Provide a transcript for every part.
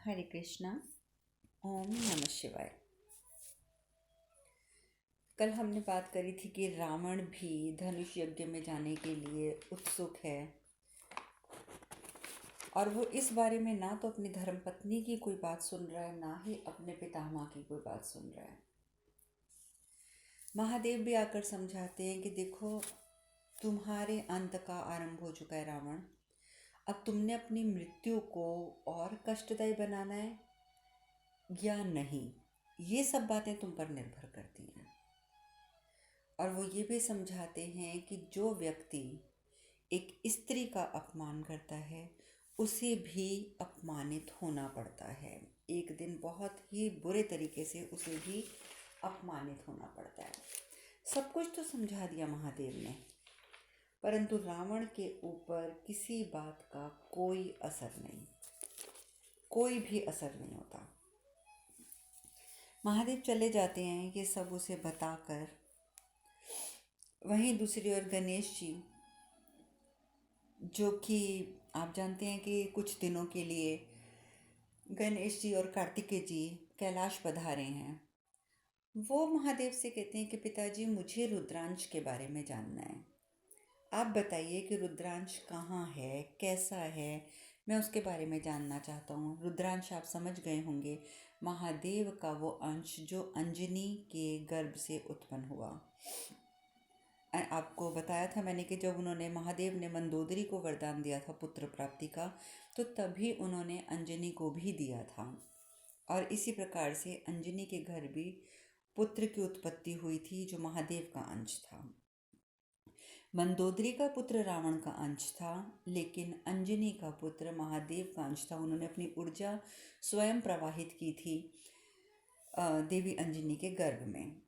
हरे कृष्णा। ओम नमः शिवाय। कल हमने बात करी थी कि रावण भी धनुष यज्ञ में जाने के लिए उत्सुक है और वो इस बारे में ना तो अपनी धर्मपत्नी की कोई बात सुन रहा है, ना ही अपने पितामह की कोई बात सुन रहा है। महादेव भी आकर समझाते हैं कि देखो, तुम्हारे अंत का आरंभ हो चुका है रावण। अब तुमने अपनी मृत्यु को और कष्टदायी बनाना है या नहीं, ये सब बातें तुम पर निर्भर करती हैं। और वो ये भी समझाते हैं कि जो व्यक्ति एक स्त्री का अपमान करता है उसे भी अपमानित होना पड़ता है। एक दिन बहुत ही बुरे तरीके से उसे भी अपमानित होना पड़ता है। सब कुछ तो समझा दिया महादेव ने, परंतु रावण के ऊपर किसी बात का कोई असर नहीं, कोई भी असर नहीं होता। महादेव चले जाते हैं ये सब उसे बताकर। वहीं दूसरी ओर गणेश जी, जो कि आप जानते हैं कि कुछ दिनों के लिए गणेश जी और कार्तिकेय जी कैलाश पधारे हैं, वो महादेव से कहते हैं कि पिताजी, मुझे रुद्रांश के बारे में जानना है। आप बताइए कि रुद्रांश कहाँ है, कैसा है, मैं उसके बारे में जानना चाहता हूँ। रुद्रांश आप समझ गए होंगे, महादेव का वो अंश जो अंजनी के गर्भ से उत्पन्न हुआ। आपको बताया था मैंने कि जब उन्होंने महादेव ने मंदोदरी को वरदान दिया था पुत्र प्राप्ति का, तो तभी उन्होंने अंजनी को भी दिया था। और इसी प्रकार से अंजनी के घर भी पुत्र की उत्पत्ति हुई थी जो महादेव का अंश था। मंदोदरी का पुत्र रावण का अंश था, लेकिन अंजनी का पुत्र महादेव का अंश था। उन्होंने अपनी ऊर्जा स्वयं प्रवाहित की थी देवी अंजनी के गर्भ में।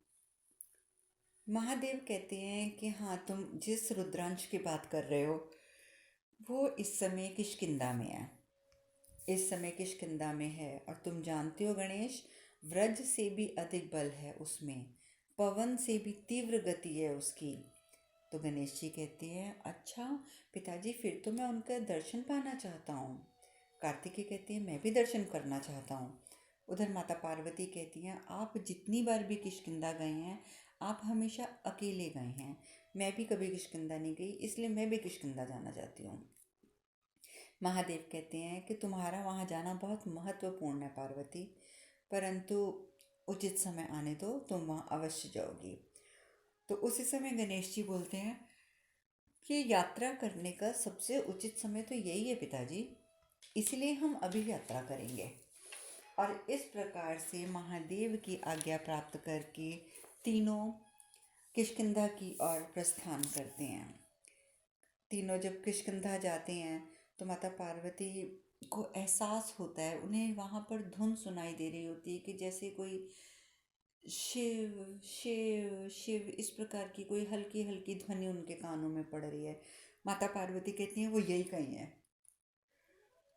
महादेव कहते हैं कि हाँ, तुम जिस रुद्रांश की बात कर रहे हो वो इस समय किष्किंधा में है, इस समय किष्किंधा में है। और तुम जानते हो गणेश, व्रज से भी अधिक बल है उसमें, पवन से भी तीव्र गति है उसकी। तो गणेश जी कहते हैं, अच्छा पिताजी, फिर तो मैं उनका दर्शन पाना चाहता हूँ। कार्तिकेय कहते हैं, मैं भी दर्शन करना चाहता हूँ। उधर माता पार्वती कहती हैं, आप जितनी बार भी किष्किंधा गए हैं आप हमेशा अकेले गए हैं, मैं भी कभी किष्किंधा नहीं गई, इसलिए मैं भी किष्किंधा जाना चाहती हूँ। महादेव कहते हैं कि तुम्हारा वहाँ जाना बहुत महत्वपूर्ण है पार्वती, परंतु उचित समय आने दो, तुम वहाँ अवश्य जाओगी। तो उसी समय गणेश जी बोलते हैं कि यात्रा करने का सबसे उचित समय तो यही है पिताजी, इसलिए हम अभी यात्रा करेंगे। और इस प्रकार से महादेव की आज्ञा प्राप्त करके तीनों किष्किंधा की ओर प्रस्थान करते हैं। तीनों जब किष्किंधा जाते हैं तो माता पार्वती को एहसास होता है, उन्हें वहाँ पर धुन सुनाई दे रही होती है कि जैसे कोई शिव शिव शिव, इस प्रकार की कोई हल्की हल्की ध्वनि उनके कानों में पड़ रही है। माता पार्वती कहती हैं, वो यही कहीं है,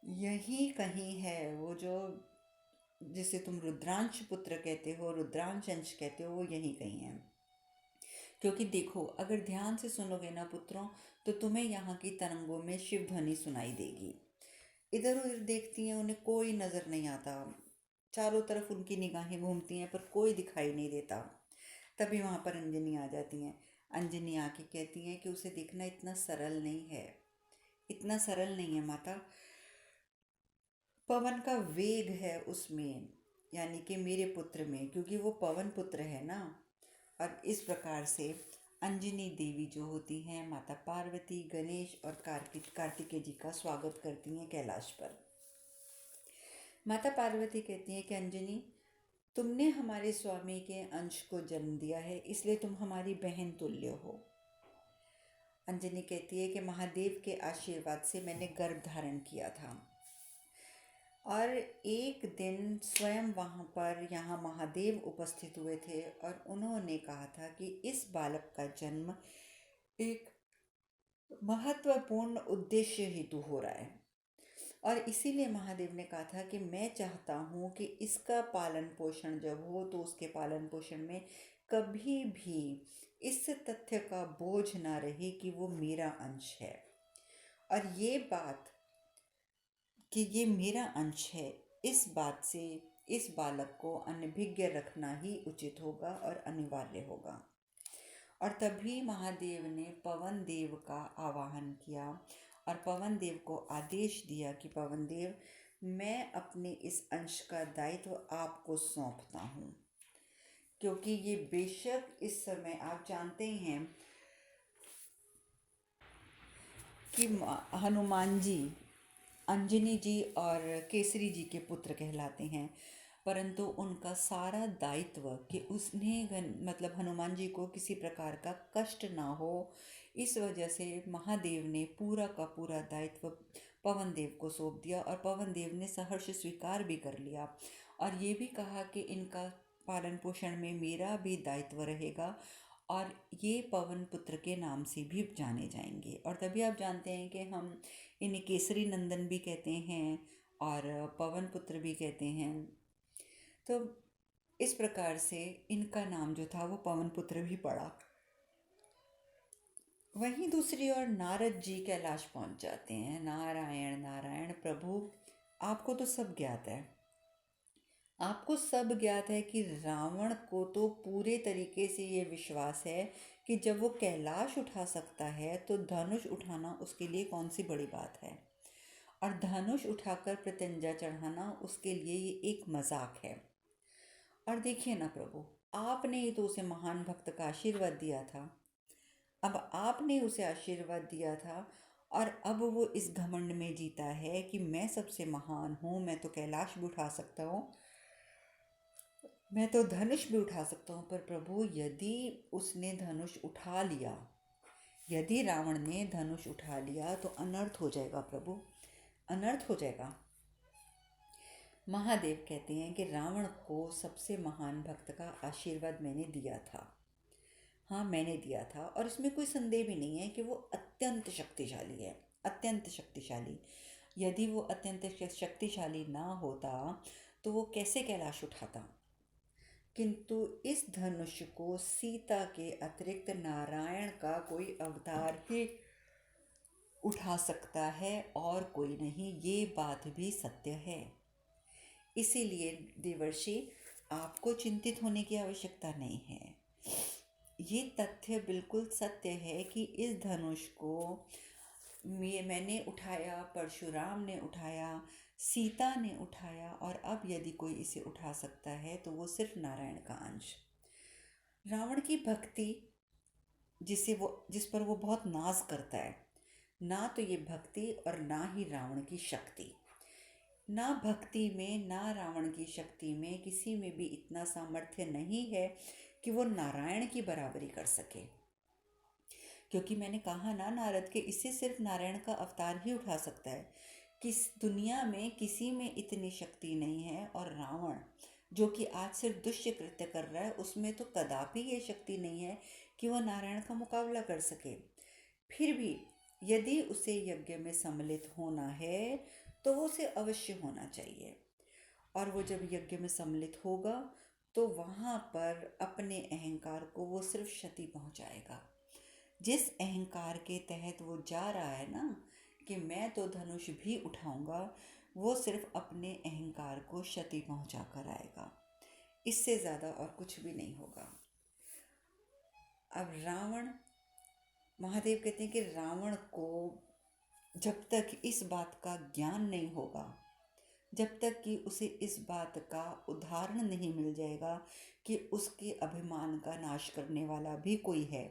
यही कहीं है वो जो जिसे तुम रुद्रांश पुत्र कहते हो, रुद्रांश अंश कहते हो, वो यही कहीं है। क्योंकि देखो, अगर ध्यान से सुनोगे ना पुत्रों, तो तुम्हें यहाँ की तरंगों में शिव ध्वनि सुनाई देगी। इधर उधर देखती हैं, उन्हें कोई नज़र नहीं आता, चारों तरफ उनकी निगाहें घूमती हैं पर कोई दिखाई नहीं देता। तभी वहाँ पर अंजनी आ जाती हैं। अंजनी आके कहती हैं कि उसे देखना इतना सरल नहीं है, इतना सरल नहीं है माता, पवन का वेग है उसमें, यानी कि मेरे पुत्र में, क्योंकि वो पवन पुत्र है ना। और इस प्रकार से अंजनी देवी जो होती हैं, माता पार्वती, गणेश और कार्तिकेय जी का स्वागत करती हैं कैलाश पर। माता पार्वती कहती हैं कि अंजनी, तुमने हमारे स्वामी के अंश को जन्म दिया है, इसलिए तुम हमारी बहन तुल्य हो। अंजनी कहती है कि महादेव के आशीर्वाद से मैंने गर्भ धारण किया था। और एक दिन स्वयं वहाँ पर यहाँ महादेव उपस्थित हुए थे और उन्होंने कहा था कि इस बालक का जन्म एक महत्वपूर्ण उद्देश्य हेतु हो रहा है। और इसीलिए महादेव ने कहा था कि मैं चाहता हूँ कि इसका पालन पोषण जब हो तो उसके पालन पोषण में कभी भी इस तथ्य का बोझ ना रहे कि वो मेरा अंश है। और ये बात कि ये मेरा अंश है, इस बात से इस बालक को अनभिज्ञ रखना ही उचित होगा और अनिवार्य होगा। और तभी महादेव ने पवन देव का आवाहन किया और पवन देव को आदेश दिया कि पवन देव, मैं अपने इस अंश का दायित्व आपको सौंपता हूँ, क्योंकि ये बेशक इस समय आप जानते ही हैं कि हनुमान जी अंजनी जी और केसरी जी के पुत्र कहलाते हैं, परंतु उनका सारा दायित्व कि मतलब हनुमान जी को किसी प्रकार का कष्ट ना हो, इस वजह से महादेव ने पूरा का पूरा दायित्व पवन देव को सौंप दिया और पवन देव ने सहर्ष स्वीकार भी कर लिया और ये भी कहा कि इनका पालन पोषण में मेरा भी दायित्व रहेगा और ये पवन पुत्र के नाम से भी जाने जाएंगे। और तभी आप जानते हैं कि हम इन्हें केसरी नंदन भी कहते हैं और पवन पुत्र भी कहते हैं। तो इस प्रकार से इनका नाम जो था वो पवन पुत्र भी पड़ा। वहीं दूसरी ओर नारद जी कैलाश पहुंच जाते हैं। नारायण नारायण प्रभु, आपको तो सब ज्ञात है, आपको सब ज्ञात है कि रावण को तो पूरे तरीके से ये विश्वास है कि जब वो कैलाश उठा सकता है तो धनुष उठाना उसके लिए कौन सी बड़ी बात है, और धनुष उठाकर प्रत्यंजा चढ़ाना उसके लिए ये एक मजाक है। और देखिए ना प्रभु, आपने ही तो उसे महान भक्त का आशीर्वाद दिया था। अब आपने उसे आशीर्वाद दिया था और अब वो इस घमंड में जीता है कि मैं सबसे महान हूँ, मैं तो कैलाश भी उठा सकता हूँ, मैं तो धनुष भी उठा सकता हूँ। पर प्रभु, यदि उसने धनुष उठा लिया, यदि रावण ने धनुष उठा लिया तो अनर्थ हो जाएगा प्रभु, अनर्थ हो जाएगा। महादेव कहते हैं कि रावण को सबसे महान भक्त का आशीर्वाद मैंने दिया था। हाँ, मैंने दिया था और इसमें कोई संदेह भी नहीं है कि वो अत्यंत शक्तिशाली है, अत्यंत शक्तिशाली। यदि वो अत्यंत शक्तिशाली ना होता तो वो कैसे कैलाश उठाता। किंतु इस धनुष को सीता के अतिरिक्त नारायण का कोई अवतार ही उठा सकता है और कोई नहीं, ये बात भी सत्य है। इसीलिए देवर्षि, आपको चिंतित होने की आवश्यकता नहीं है। ये तथ्य बिल्कुल सत्य है कि इस धनुष को मैंने उठाया, परशुराम ने उठाया, सीता ने उठाया, और अब यदि कोई इसे उठा सकता है तो वो सिर्फ नारायण का अंश। रावण की भक्ति जिस पर वो बहुत नाज करता है, ना तो ये भक्ति और ना ही रावण की शक्ति, ना भक्ति में ना रावण की शक्ति में किसी में भी इतना सामर्थ्य नहीं है कि वो नारायण की बराबरी कर सके। क्योंकि मैंने कहा ना नारद के, इससे सिर्फ नारायण का अवतार ही उठा सकता है। किस दुनिया में किसी में इतनी शक्ति नहीं है, और रावण जो कि आज सिर्फ दुष्य कृत्य कर रहा है, उसमें तो कदापि ये शक्ति नहीं है कि वह नारायण का मुकाबला कर सके। फिर भी यदि उसे यज्ञ में सम्मिलित होना है तो उसे अवश्य होना चाहिए, और वो जब यज्ञ में सम्मिलित होगा तो वहाँ पर अपने अहंकार को वो सिर्फ क्षति पहुँचाएगा। जिस अहंकार के तहत वो जा रहा है ना कि मैं तो धनुष भी उठाऊंगा, वो सिर्फ अपने अहंकार को क्षति पहुँचा कर आएगा, इससे ज़्यादा और कुछ भी नहीं होगा। अब रावण, महादेव कहते हैं कि रावण को जब तक इस बात का ज्ञान नहीं होगा, जब तक कि उसे इस बात का उदाहरण नहीं मिल जाएगा कि उसके अभिमान का नाश करने वाला भी कोई है,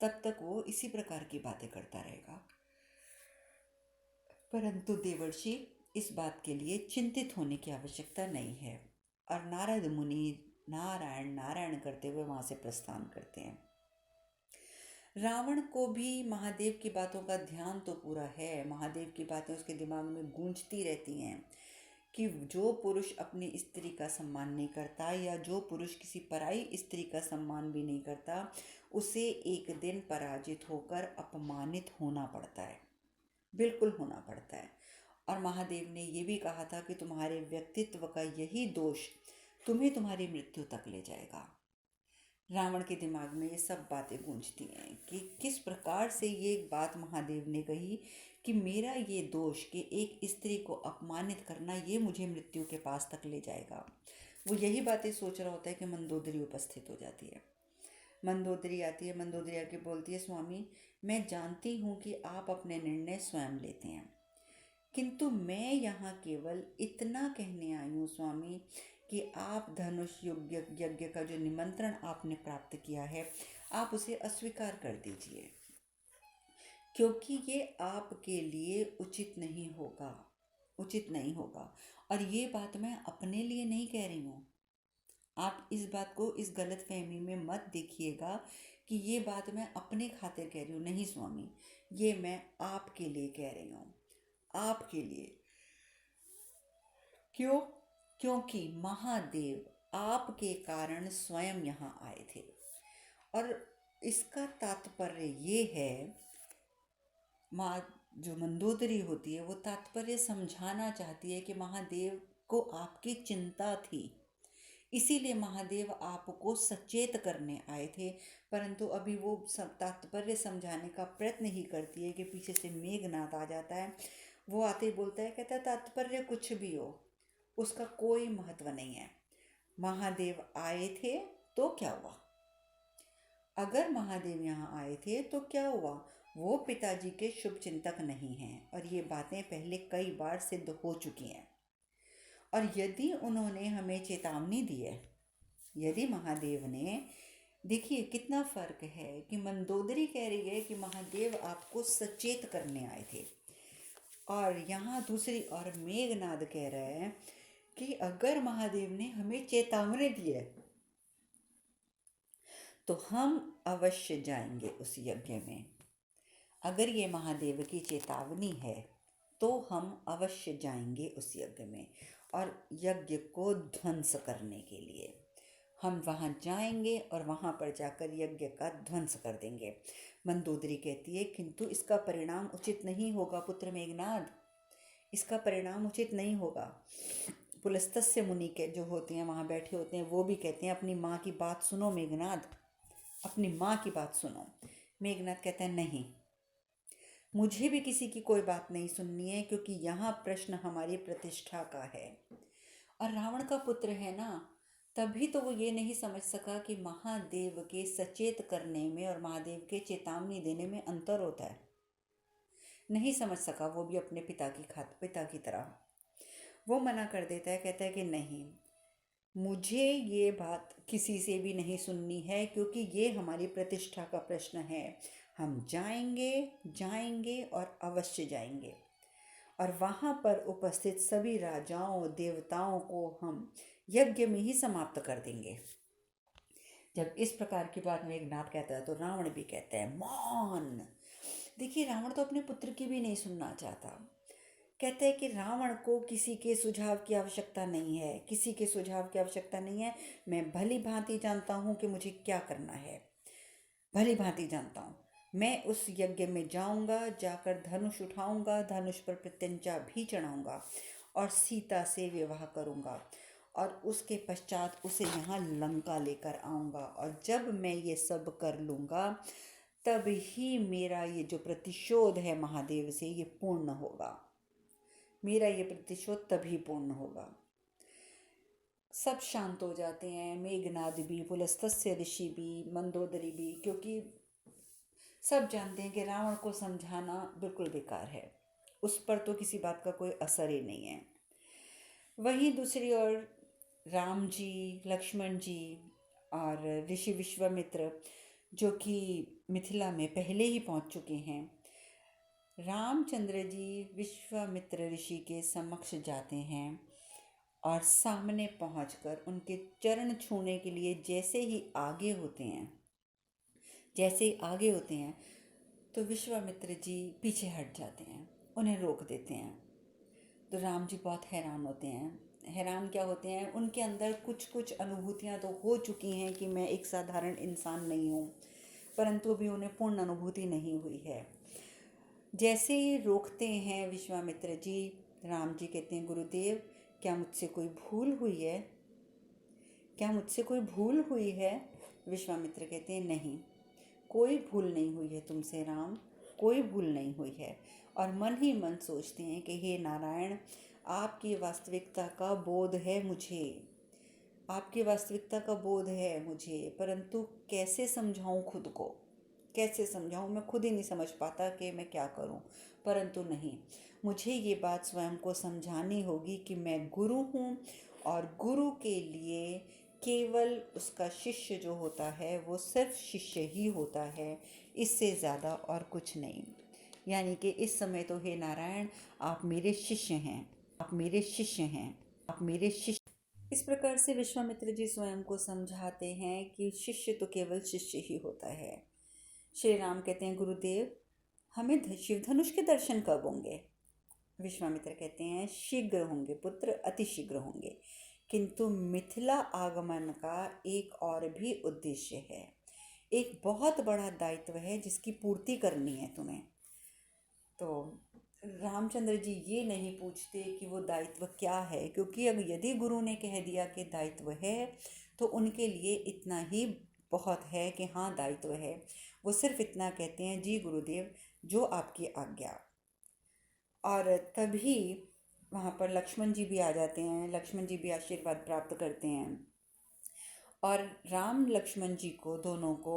तब तक वो इसी प्रकार की बातें करता रहेगा। परंतु देवर्षि, इस बात के लिए चिंतित होने की आवश्यकता नहीं है। और नारद मुनि नारायण नारायण करते हुए वहाँ से प्रस्थान करते हैं। रावण को भी महादेव की बातों का ध्यान तो पूरा है, महादेव की बातें उसके दिमाग में गूंजती रहती हैं कि जो पुरुष अपनी स्त्री का सम्मान नहीं करता, या जो पुरुष किसी पराई स्त्री का सम्मान भी नहीं करता, उसे एक दिन पराजित होकर अपमानित होना पड़ता है, बिल्कुल होना पड़ता है। और महादेव ने ये भी कहा था कि तुम्हारे व्यक्तित्व का यही दोष तुम्हें तुम्हारी मृत्यु तक ले जाएगा। रावण के दिमाग में ये सब बातें गूंजती हैं कि किस प्रकार से ये बात महादेव ने कही कि मेरा ये दोष कि एक स्त्री को अपमानित करना ये मुझे मृत्यु के पास तक ले जाएगा। वो यही बातें सोच रहा होता है कि मंदोदरी उपस्थित हो जाती है। मंदोदरी आती है, मंदोदरी आके बोलती है, स्वामी मैं जानती हूँ कि आप अपने निर्णय स्वयं लेते हैं, किंतु मैं यहाँ केवल इतना कहने आई हूँ स्वामी कि आप धनुष यज्ञ का जो निमंत्रण आपने प्राप्त किया है आप उसे अस्वीकार कर दीजिए, क्योंकि ये आपके लिए उचित नहीं होगा, उचित नहीं होगा। और ये बात मैं अपने लिए नहीं कह रही हूँ, आप इस बात को इस गलत फहमी में मत देखिएगा कि ये बात मैं अपने खातिर कह रही हूँ। नहीं स्वामी, ये मैं आपके लिए कह रही हूँ, आपके लिए। क्यों? क्योंकि महादेव आपके कारण स्वयं यहाँ आए थे। और इसका तात्पर्य ये है, माँ जो मंदोदरी होती है वो तात्पर्य समझाना चाहती है कि महादेव को आपकी चिंता थी, इसीलिए महादेव आपको सचेत करने आए थे। परंतु अभी वो सब तात्पर्य समझाने का प्रयत्न ही करती है कि पीछे से मेघनाद आ जाता है। वो आते ही बोलता है, कहता है तात्पर्य कुछ भी हो उसका कोई महत्व नहीं है। महादेव आए थे तो क्या हुआ? अगर महादेव यहाँ आए थे तो क्या हुआ? वो पिताजी के शुभ चिंतक नहीं हैं, और ये बातें पहले कई बार सिद्ध हो चुकी हैं। और यदि उन्होंने हमें चेतावनी दी है, यदि महादेव ने, देखिए कितना फर्क है कि मंदोदरी कह रही है कि महादेव आपको सचेत करने आए थे, और यहाँ दूसरी और मेघनाद कह रहे हैं कि अगर महादेव ने हमें चेतावनी दी है तो हम अवश्य जाएंगे उस यज्ञ में। अगर ये महादेव की चेतावनी है तो हम अवश्य जाएंगे उस यज्ञ में, और यज्ञ को ध्वंस करने के लिए हम वहाँ जाएंगे और वहाँ पर जाकर यज्ञ का ध्वंस कर देंगे। मंदोदरी कहती है, किंतु इसका परिणाम उचित नहीं होगा पुत्र मेघनाद, इसका परिणाम उचित नहीं होगा। पुलस्तस्य मुनि के जो होते हैं वहाँ बैठे होते हैं, वो भी कहते हैं अपनी माँ की बात सुनो मेघनाद, अपनी माँ की बात सुनो। मेघनाद कहता है, नहीं, मुझे भी किसी की कोई बात नहीं सुननी है, क्योंकि यहाँ प्रश्न हमारी प्रतिष्ठा का है। और रावण का पुत्र है ना, तभी तो वो ये नहीं समझ सका कि महादेव के सचेत करने में और महादेव के चेतावनी देने में अंतर होता है। नहीं समझ सका, वो भी अपने पिता की तरह वो मना कर देता है, कहता है कि नहीं, मुझे ये बात किसी से भी नहीं सुननी है, क्योंकि ये हमारी प्रतिष्ठा का प्रश्न है। हम जाएंगे जाएंगे और अवश्य जाएंगे, और वहाँ पर उपस्थित सभी राजाओं देवताओं को हम यज्ञ में ही समाप्त कर देंगे। जब इस प्रकार की बात मेघनाद कहता है तो रावण भी कहता है, मान। देखिए, रावण तो अपने पुत्र की भी नहीं सुनना चाहता। कहता है कि रावण को किसी के सुझाव की आवश्यकता नहीं है, किसी के सुझाव की आवश्यकता नहीं है। मैं भली भांति जानता हूँ कि मुझे क्या करना है, भली भांति जानता हूँ। मैं उस यज्ञ में जाऊँगा, जाकर धनुष उठाऊँगा, धनुष पर प्रत्यंचा भी चढ़ाऊँगा और सीता से विवाह करूँगा, और उसके पश्चात उसे यहाँ लंका लेकर आऊँगा। और जब मैं ये सब कर लूँगा तब ही मेरा ये जो प्रतिशोध है महादेव से ये पूर्ण होगा, मेरा ये प्रतिशोध तभी पूर्ण होगा। सब शांत हो जाते हैं, मेघनाद भी, पुलस्तस्य ऋषि भी, मंदोदरी भी, क्योंकि सब जानते हैं कि रावण को समझाना बिल्कुल बेकार है, उस पर तो किसी बात का कोई असर ही नहीं है। वहीं दूसरी ओर राम जी, लक्ष्मण जी और ऋषि विश्वामित्र, जो कि मिथिला में पहले ही पहुंच चुके हैं, रामचंद्र जी विश्वामित्र ऋषि के समक्ष जाते हैं और सामने पहुंचकर उनके चरण छूने के लिए जैसे ही आगे होते हैं तो विश्वामित्र जी पीछे हट जाते हैं, उन्हें रोक देते हैं। तो राम जी बहुत हैरान होते हैं। हैरान क्या होते हैं, उनके अंदर कुछ कुछ अनुभूतियाँ तो हो चुकी हैं कि मैं एक साधारण इंसान नहीं हूँ, परंतु भी उन्हें पूर्ण अनुभूति नहीं हुई है। जैसे ही रोकते हैं विश्वामित्र जी, राम जी कहते हैं, गुरुदेव क्या मुझसे कोई भूल हुई है, क्या मुझसे कोई भूल हुई है? विश्वामित्र कहते हैं, नहीं, कोई भूल नहीं हुई है तुमसे राम, कोई भूल नहीं हुई है। और मन ही मन सोचते हैं कि हे नारायण, आपकी वास्तविकता का बोध है मुझे, आपकी वास्तविकता का बोध है मुझे, परंतु कैसे समझाऊं खुद को, कैसे समझाऊं, मैं खुद ही नहीं समझ पाता कि मैं क्या करूं। परंतु नहीं, मुझे ये बात स्वयं को समझानी होगी कि मैं गुरु हूं और गुरु के लिए केवल उसका शिष्य जो होता है वो सिर्फ शिष्य ही होता है, इससे ज़्यादा और कुछ नहीं। यानी कि इस समय तो हे नारायण, आप मेरे शिष्य हैं, आप मेरे शिष्य हैं, आप मेरे शिष्य। इस प्रकार से विश्वामित्र जी स्वयं को समझाते हैं कि शिष्य तो केवल शिष्य ही होता है। श्री राम कहते हैं, गुरुदेव हमें शिव धनुष के दर्शन कब होंगे? विश्वामित्र कहते हैं, शीघ्र होंगे पुत्र, अति शीघ्र होंगे, किंतु मिथिला आगमन का एक और भी उद्देश्य है, एक बहुत बड़ा दायित्व है जिसकी पूर्ति करनी है तुम्हें। तो रामचंद्र जी ये नहीं पूछते कि वो दायित्व क्या है, क्योंकि अब यदि गुरु ने कह दिया कि दायित्व है तो उनके लिए इतना ही बहुत है कि हाँ दायित्व है। वो सिर्फ इतना कहते हैं, जी गुरुदेव जो आपकी आज्ञा। और तभी वहाँ पर लक्ष्मण जी भी आ जाते हैं, लक्ष्मण जी भी आशीर्वाद प्राप्त करते हैं और राम लक्ष्मण जी को दोनों को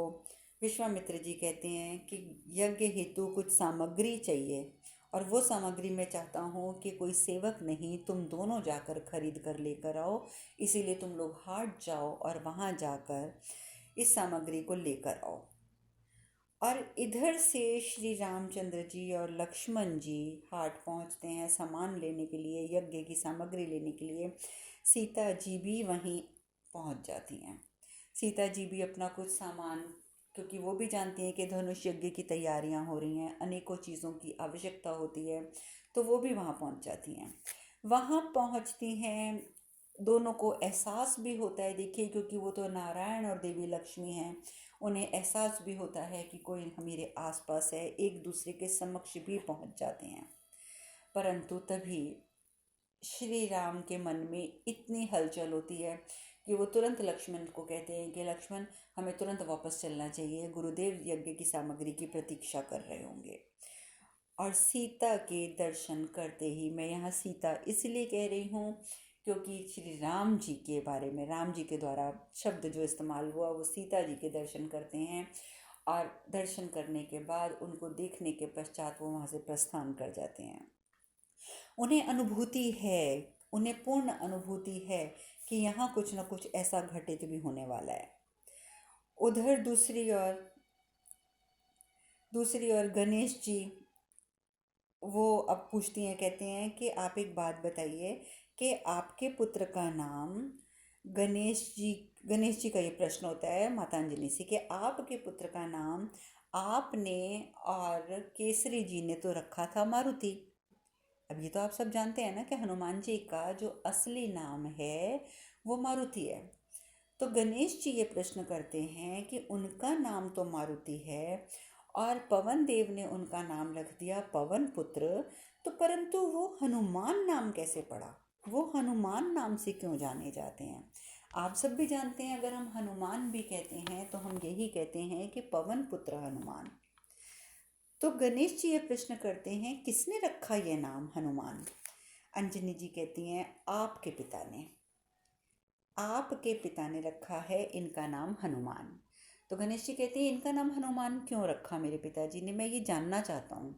विश्वामित्र जी कहते हैं कि यज्ञ हेतु कुछ सामग्री चाहिए और वो सामग्री मैं चाहता हूँ कि कोई सेवक नहीं, तुम दोनों जाकर खरीद कर लेकर आओ, इसीलिए तुम लोग हाट जाओ और वहाँ जाकर इस सामग्री को लेकर आओ। और इधर से श्री रामचंद्र जी और लक्ष्मण जी हाट पहुँचते हैं सामान लेने के लिए, यज्ञ की सामग्री लेने के लिए। सीता जी भी वहीं पहुँच जाती हैं। सीता जी भी अपना कुछ सामान, क्योंकि वो भी जानती हैं कि धनुष यज्ञ की तैयारियां हो रही हैं, अनेकों चीज़ों की आवश्यकता होती है, तो वो भी वहाँ पहुँच जाती हैं। वहाँ पहुँचती हैं, दोनों को एहसास भी होता है, देखिए क्योंकि वो तो नारायण और देवी लक्ष्मी हैं, उन्हें एहसास भी होता है कि कोई मेरे आसपास है, एक दूसरे के समक्ष भी पहुँच जाते हैं। परंतु तभी श्री राम के मन में इतनी हलचल होती है कि वो तुरंत लक्ष्मण को कहते हैं कि लक्ष्मण हमें तुरंत वापस चलना चाहिए, गुरुदेव यज्ञ की सामग्री की प्रतीक्षा कर रहे होंगे। और सीता के दर्शन करते ही, मैं यहाँ सीता इसलिए कह रही हूँ क्योंकि श्री राम जी के बारे में, राम जी के द्वारा शब्द जो इस्तेमाल हुआ वो सीता जी के दर्शन करते हैं और दर्शन करने के बाद उनको देखने के पश्चात वो वहाँ से प्रस्थान कर जाते हैं। उन्हें अनुभूति है, उन्हें पूर्ण अनुभूति है कि यहाँ कुछ न कुछ ऐसा घटित भी होने वाला है। उधर दूसरी ओर गणेश जी वो अब पूछती हैं, कहते हैं कि आप एक बात बताइए कि आपके पुत्र का नाम, गणेश जी का ये प्रश्न होता है मातांजलि से कि आपके पुत्र का नाम आपने और केसरी जी ने तो रखा था मारुति। अब ये तो आप सब जानते हैं ना कि हनुमान जी का जो असली नाम है वो मारुति है। तो गणेश जी ये प्रश्न करते हैं कि उनका नाम तो मारुति है और पवन देव ने उनका नाम रख दिया पवन पुत्र, तो परंतु वो हनुमान नाम कैसे पड़ा, वो हनुमान नाम से क्यों जाने जाते हैं? आप सब भी जानते हैं, अगर हम हनुमान भी कहते हैं तो हम यही कहते हैं कि पवन पुत्र हनुमान। तो गणेश जी ये प्रश्न करते हैं, किसने रखा ये नाम हनुमान? अंजनी जी कहती हैं, आपके पिता ने, आपके पिता ने रखा है इनका नाम हनुमान। तो गणेश जी कहते हैं, इनका नाम हनुमान क्यों रखा मेरे पिताजी ने, मैं ये जानना चाहता हूँ।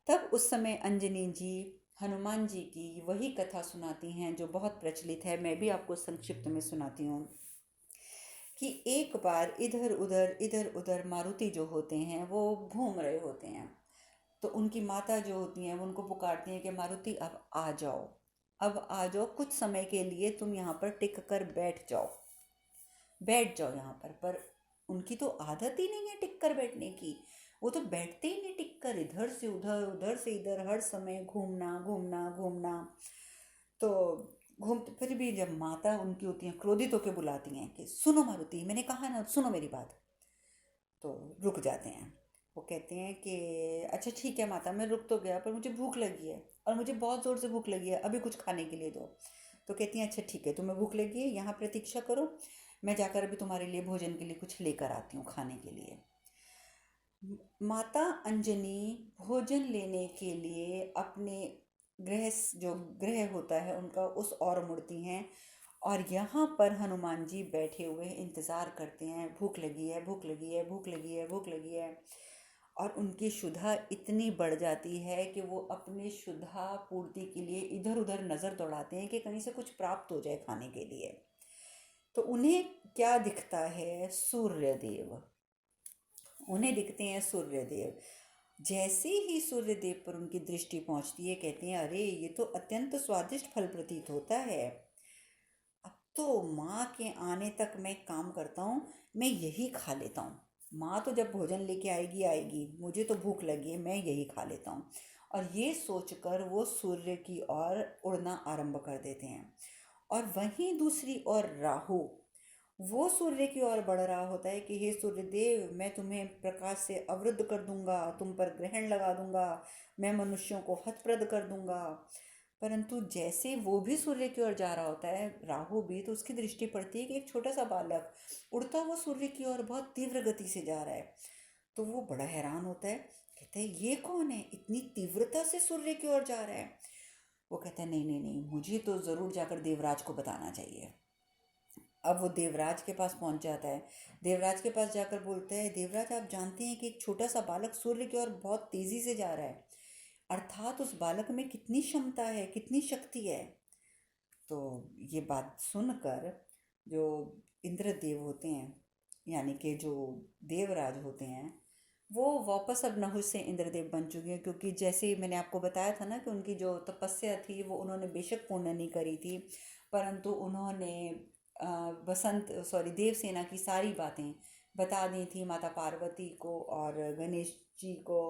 तब उस समय अंजनी जी हनुमान जी की वही कथा सुनाती हैं जो बहुत प्रचलित है, मैं भी आपको संक्षिप्त में सुनाती हूँ कि एक बार इधर उधर मारुति जो होते हैं वो घूम रहे होते हैं, तो उनकी माता जो होती हैं वो उनको पुकारती हैं कि मारुति अब आ जाओ, अब आ जाओ, कुछ समय के लिए तुम यहाँ पर टिक कर बैठ जाओ यहाँ पर उनकी तो आदत ही नहीं है टिक कर बैठने की, वो तो बैठते ही नहीं टिक कर, इधर से उधर से इधर हर समय घूमना घूमना घूमना। तो घूमते, फिर भी जब माता उनकी होती हैं क्रोधित होकर बुलाती हैं कि सुनो मारुति, मैंने कहा ना सुनो मेरी बात, तो रुक जाते हैं। वो कहते हैं कि अच्छा ठीक है माता, मैं रुक तो गया पर मुझे भूख लगी है और मुझे बहुत ज़ोर से भूख लगी है, अभी कुछ खाने के लिए दो। तो कहती हैं अच्छा ठीक है, तुम्हें भूख लगी है, यहाँ प्रतीक्षा करो, मैं जाकर अभी तुम्हारे लिए भोजन के लिए कुछ लेकर आती हूँ खाने के लिए। माता अंजनी भोजन लेने के लिए अपने जो गृह होता है उनका उस ओर मुड़ती हैं, और यहाँ पर हनुमान जी बैठे हुए इंतज़ार करते हैं, भूख लगी है, भूख लगी है, भूख लगी है, भूख लगी है। और उनकी क्षुधा इतनी बढ़ जाती है कि वो अपनी क्षुधा पूर्ति के लिए इधर उधर नज़र दौड़ाते हैं कि कहीं से कुछ प्राप्त हो जाए खाने के लिए। तो उन्हें क्या दिखता है? सूर्यदेव। उन्हें दिखते हैं सूर्यदेव। जैसे ही सूर्यदेव पर उनकी दृष्टि पहुंचती है, कहते हैं अरे ये तो अत्यंत स्वादिष्ट फल प्रतीत होता है। अब तो माँ के आने तक मैं एक काम करता हूँ, मैं यही खा लेता हूँ। माँ तो जब भोजन लेके आएगी आएगी, मुझे तो भूख लगी है, मैं यही खा लेता हूँ। और ये सोचकर वो सूर्य की ओर उड़ना आरंभ कर देते हैं। और वहीं दूसरी ओर राहु, वो सूर्य की ओर बढ़ रहा होता है कि हे सूर्यदेव, मैं तुम्हें प्रकाश से अवरुद्ध कर दूंगा, तुम पर ग्रहण लगा दूंगा, मैं मनुष्यों को हतप्रद कर दूंगा। परंतु जैसे वो भी सूर्य की ओर जा रहा होता है, राहु भी, तो उसकी दृष्टि पड़ती है कि एक छोटा सा बालक उड़ता हुआ सूर्य की ओर बहुत तीव्र गति से जा रहा है। तो वो बड़ा हैरान होता है, कहता है ये कौन है, इतनी तीव्रता से सूर्य की ओर जा रहा है। वो कहता है नहीं नहीं नहीं, मुझे तो ज़रूर जाकर देवराज को बताना चाहिए। अब वो देवराज के पास पहुंच जाता है। देवराज के पास जाकर बोलता है, देवराज आप जानते हैं कि एक छोटा सा बालक सूर्य की ओर बहुत तेज़ी से जा रहा है, अर्थात उस बालक में कितनी क्षमता है, कितनी शक्ति है। तो ये बात सुनकर जो इंद्रदेव होते हैं, यानी कि जो देवराज होते हैं, वो वापस अब नहुष से इंद्रदेव बन चुके हैं, क्योंकि जैसे मैंने आपको बताया था ना कि उनकी जो तपस्या थी वो उन्होंने बेशक पूर्ण नहीं करी थी, परंतु उन्होंने देवसेना की सारी बातें बता दी थी माता पार्वती को और गणेश जी को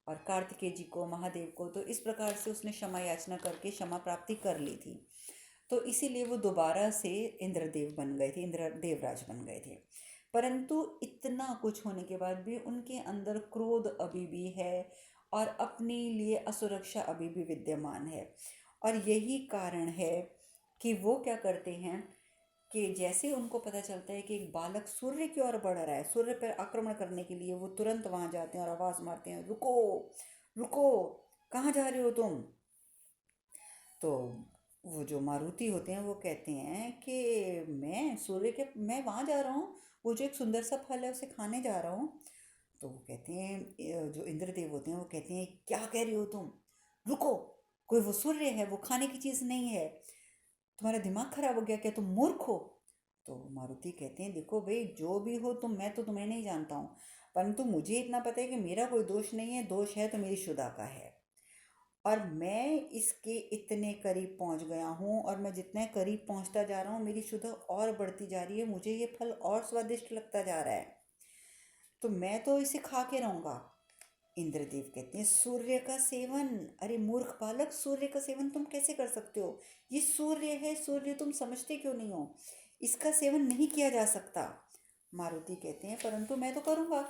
और कार्तिकेय जी को, महादेव को। तो इस प्रकार से उसने क्षमा याचना करके क्षमा प्राप्ति कर ली थी। तो इसीलिए वो दोबारा से इंद्रदेव बन गए थे, इंद्र देवराज बन गए थे। परंतु इतना कुछ होने के बाद भी उनके अंदर क्रोध अभी भी है और अपने लिए असुरक्षा अभी भी विद्यमान है। और यही कारण है कि वो क्या करते हैं कि जैसे उनको पता चलता है कि एक बालक सूर्य की ओर बढ़ रहा है, सूर्य पर आक्रमण करने के लिए, वो तुरंत वहां जाते हैं और आवाज़ मारते हैं, रुको रुको, कहाँ जा रहे हो तुम। तो वो जो मारुति होते हैं वो कहते हैं कि मैं वहाँ जा रहा हूँ, वो जो एक सुंदर सा फल है उसे खाने जा रहा हूँ। तो वो कहते हैं, जो इंद्रदेव होते हैं वो कहते हैं क्या कह रही हो तुम, रुको, कोई वो सूर्य है, वो खाने की चीज़ नहीं है, तुम्हारा दिमाग खराब हो गया क्या, तुम मूर्ख हो। तो मारुति कहते हैं देखो भाई, जो भी हो तुम, मैं तो तुम्हें नहीं जानता हूँ, परंतु मुझे इतना पता है कि मेरा कोई दोष नहीं है, दोष है तो मेरी शुदा का है। और मैं इसके इतने करीब पहुंच गया हूँ, और मैं जितने करीब पहुंचता जा रहा हूँ मेरी शुद्ध और बढ़ती जा रही है, मुझे ये फल और स्वादिष्ट लगता जा रहा है, तो मैं तो इसे खा के रहूँगा। इंद्रदेव कहते हैं सूर्य का सेवन, अरे मूर्ख बालक, सूर्य का सेवन तुम कैसे कर सकते हो, ये सूर्य है, सूर्य तुम समझते क्यों नहीं हो, इसका सेवन नहीं किया जा सकता। मारुति कहते हैं परंतु मैं तो करूँगा,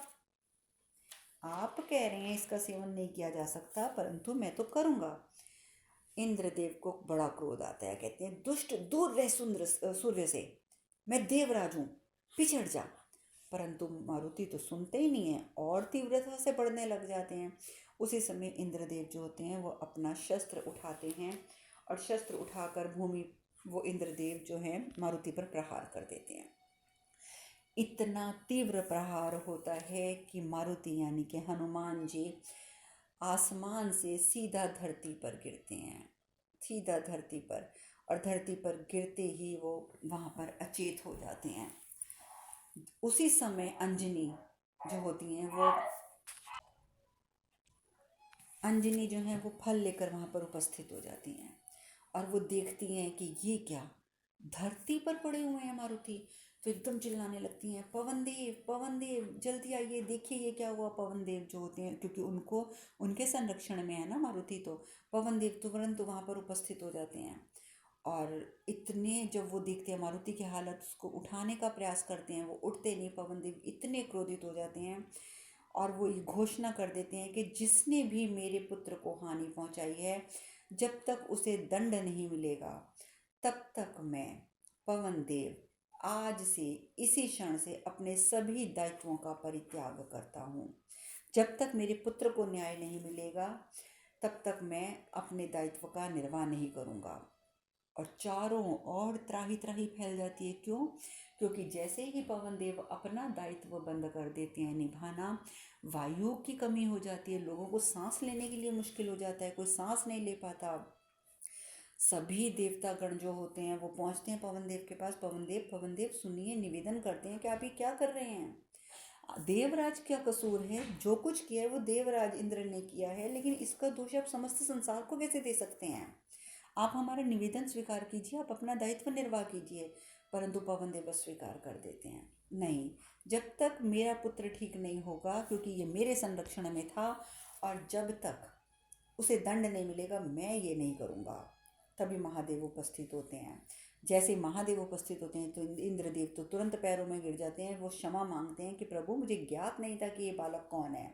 आप कह रहे हैं इसका सेवन नहीं किया जा सकता, परंतु मैं तो करूँगा। इंद्रदेव को बड़ा क्रोध आता है, कहते हैं दुष्ट, दूर रह सूर्य से, मैं देवराज हूँ, पिछड़ जा। परंतु मारुति तो सुनते ही नहीं है और तीव्रता से बढ़ने लग जाते हैं। उसी समय इंद्रदेव जो होते हैं वो अपना शस्त्र उठाते हैं, और शस्त्र उठाकर वो इंद्रदेव जो हैं मारुति पर प्रहार कर देते हैं। इतना तीव्र प्रहार होता है कि मारुति यानी कि हनुमान जी आसमान से सीधा धरती पर गिरते हैं, सीधा धरती पर। और धरती पर गिरते ही वो वहाँ पर अचेत हो जाते हैं। उसी समय अंजनी जो होती हैं वो अंजनी जो है वो फल लेकर वहाँ पर उपस्थित हो जाती हैं, और वो देखती हैं कि ये क्या, धरती पर पड़े हुए हैं मारुति। तो एकदम चिल्लाने लगती हैं, पवन देव, पवन देव, जल्दी आइए, देखिए ये क्या हुआ। पवन देव जो होते हैं, क्योंकि उनको उनके संरक्षण में है ना मारुति, तो पवन देव तुरंत वहाँ पर उपस्थित हो जाते हैं। और इतने जब वो देखते हैं मारुति की हालत, उसको उठाने का प्रयास करते हैं, वो उठते नहीं। पवन देव इतने क्रोधित हो जाते हैं और वो ये घोषणा कर देते हैं कि जिसने भी मेरे पुत्र को हानि पहुंचाई है, जब तक उसे दंड नहीं मिलेगा तब तक मैं, पवन देव, आज से, इसी क्षण से अपने सभी दायित्वों का परित्याग करता हूँ। जब तक मेरे पुत्र को न्याय नहीं मिलेगा तब तक मैं अपने दायित्व का निर्वाह नहीं करूँगा। और चारों ओर त्राही त्राही फैल जाती है। क्यों? क्योंकि जैसे ही पवन देव अपना दायित्व बंद कर देते हैं निभाना, वायु की कमी हो जाती है, लोगों को सांस लेने के लिए मुश्किल हो जाता है, कोई सांस नहीं ले पाता। सभी देवतागण जो होते हैं वो पहुंचते हैं पवन देव के पास। पवन देव सुनिए, निवेदन करते हैं कि आप ये क्या कर रहे हैं? देवराज क्या कसूर है? जो कुछ किया है वो देवराज इंद्र ने किया है, लेकिन इसका दोष आप समस्त संसार को कैसे दे सकते हैं? आप हमारा निवेदन स्वीकार कीजिए, आप अपना दायित्व निर्वाह कीजिए। परंतु पवन देव स्वीकार कर देते हैं, नहीं, जब तक मेरा पुत्र ठीक नहीं होगा, क्योंकि ये मेरे संरक्षण में था, और जब तक उसे दंड नहीं मिलेगा मैं ये नहीं करूँगा। तभी महादेव उपस्थित होते हैं। जैसे महादेव उपस्थित होते हैं तो इंद्रदेव तो तुरंत पैरों में गिर जाते हैं। वो क्षमा मांगते हैं कि प्रभु, मुझे ज्ञात नहीं था कि ये बालक कौन है,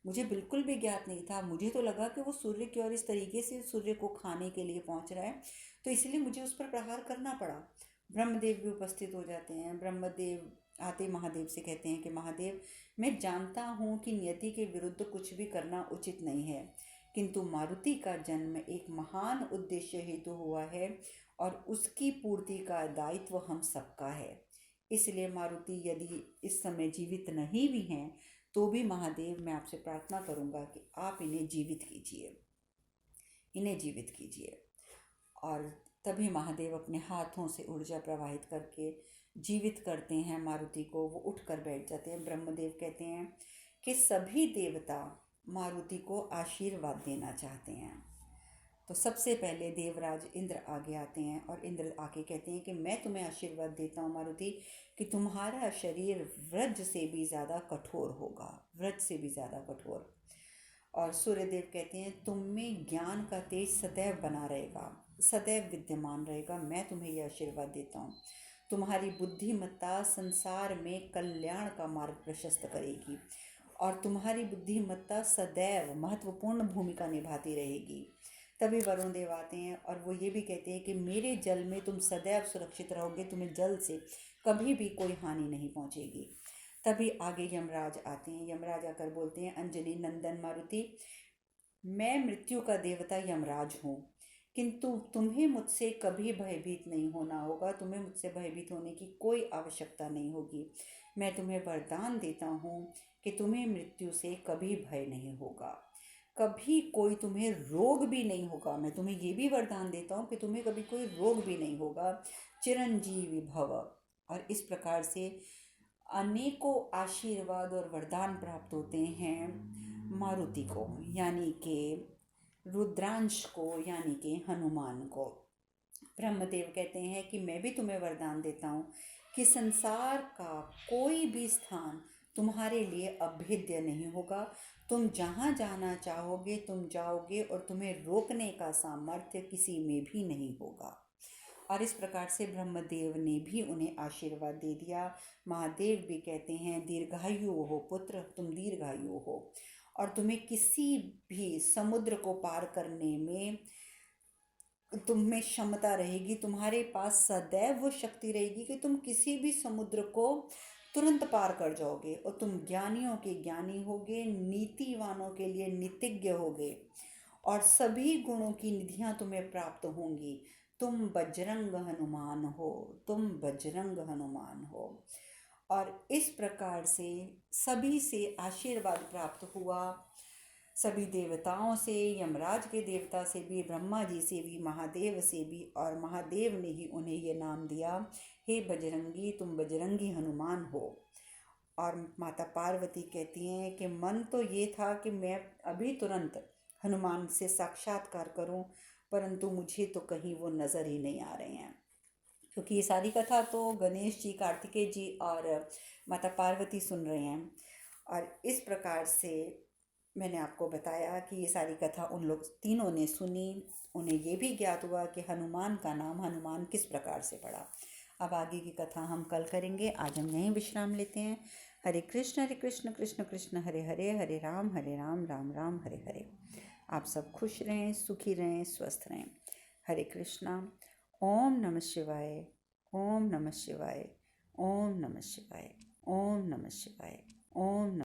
मुझे बिल्कुल भी ज्ञात नहीं था। मुझे तो लगा कि वो सूर्य की ओर इस तरीके से सूर्य को खाने के लिए पहुंच रहा है, तो इसलिए मुझे उस पर प्रहार करना पड़ा। ब्रह्मदेव भी उपस्थित हो जाते हैं। ब्रह्मदेव आते महादेव से कहते हैं कि महादेव, मैं जानता हूँ कि नियति के विरुद्ध कुछ भी करना उचित नहीं है, किंतु मारुति का जन्म एक महान उद्देश्य हेतु हुआ है और उसकी पूर्ति का दायित्व हम सबका है। इसलिए मारुति यदि इस समय जीवित नहीं भी हैं तो भी महादेव, मैं आपसे प्रार्थना करूंगा कि आप इन्हें जीवित कीजिए, इन्हें जीवित कीजिए। और तभी महादेव अपने हाथों से ऊर्जा प्रवाहित करके जीवित करते हैं मारुति को। वो उठकर बैठ जाते हैं। ब्रह्मदेव कहते हैं कि सभी देवता मारुति को आशीर्वाद देना चाहते हैं। तो सबसे पहले देवराज इंद्र आगे आते हैं और इंद्र आके कहते हैं कि मैं तुम्हें आशीर्वाद देता हूँ मारुति, कि तुम्हारा शरीर वज्र से भी ज़्यादा कठोर होगा, वज्र से भी ज़्यादा कठोर। और सूर्यदेव कहते हैं तुम में ज्ञान का तेज सदैव बना रहेगा, सदैव विद्यमान रहेगा, मैं तुम्हें यह आशीर्वाद देता हूँ। तुम्हारी बुद्धिमत्ता संसार में कल्याण का मार्ग प्रशस्त करेगी और तुम्हारी बुद्धिमत्ता सदैव महत्वपूर्ण भूमिका निभाती रहेगी। तभी वरुण देव आते हैं और वो ये भी कहते हैं कि मेरे जल में तुम सदैव सुरक्षित रहोगे, तुम्हें जल से कभी भी कोई हानि नहीं पहुंचेगी। तभी आगे यमराज आते हैं। यमराज आकर बोलते हैं, अंजनी नंदन मारुति, मैं मृत्यु का देवता यमराज हूँ, किंतु तुम्हें मुझसे कभी भयभीत नहीं होना होगा, तुम्हें मुझसे भयभीत होने की कोई आवश्यकता नहीं होगी। मैं तुम्हें वरदान देता हूँ कि तुम्हें मृत्यु से कभी भय नहीं होगा, कभी कोई तुम्हें रोग भी नहीं होगा। मैं तुम्हें ये भी वरदान देता हूँ कि तुम्हें कभी कोई रोग भी नहीं होगा। चिरंजीवी भव। और इस प्रकार से अनेकों आशीर्वाद और वरदान प्राप्त होते हैं मारुति को, यानी कि रुद्रांश को, यानी कि हनुमान को। ब्रह्मदेव कहते हैं कि मैं भी तुम्हें वरदान देता हूँ कि संसार का कोई भी स्थान तुम्हारे लिए अभेद्य नहीं होगा। तुम जहाँ जाना चाहोगे तुम जाओगे और तुम्हें रोकने का सामर्थ्य किसी में भी नहीं होगा। और इस प्रकार से ब्रह्मदेव ने भी उन्हें आशीर्वाद दे दिया। महादेव भी कहते हैं दीर्घायु हो पुत्र, तुम दीर्घायु हो और तुम्हें किसी भी समुद्र को पार करने में तुम में क्षमता रहेगी, तुम्हारे पास सदैव वो शक्ति रहेगी कि तुम किसी भी समुद्र को तुरंत पार कर जाओगे और तुम ज्ञानियों के ज्ञानी होगे, नीतिवानों के लिए नीतिज्ञ होगे और सभी गुणों की निधियां तुम्हें प्राप्त होंगी। तुम बजरंग हनुमान हो, तुम बजरंग हनुमान हो। और इस प्रकार से सभी से आशीर्वाद प्राप्त हुआ, सभी देवताओं से, यमराज के देवता से भी, ब्रह्मा जी से भी, महादेव से भी। और महादेव ने ही उन्हें ये नाम दिया, हे बजरंगी, तुम बजरंगी हनुमान हो। और माता पार्वती कहती हैं कि मन तो ये था कि मैं अभी तुरंत हनुमान से साक्षात्कार करूं, परंतु मुझे तो कहीं वो नज़र ही नहीं आ रहे हैं, क्योंकि ये सारी कथा तो गणेश जी, कार्तिकेय जी और माता पार्वती सुन रहे हैं। और इस प्रकार से मैंने आपको बताया कि ये सारी कथा उन लोग तीनों ने सुनी। उन्हें ये भी ज्ञात हुआ कि हनुमान का नाम हनुमान किस प्रकार से पड़ा। अब आगे की कथा हम कल करेंगे। आज हम यहीं विश्राम लेते हैं। हरे कृष्ण कृष्ण कृष्ण हरे हरे, हरे राम राम राम हरे हरे। आप सब खुश रहें, सुखी रहें, स्वस्थ रहें। हरे कृष्णा। ओम नमः शिवाय, ओम नमः शिवाय, ओम नमः शिवाय, ओम नमः शिवाय, ओम।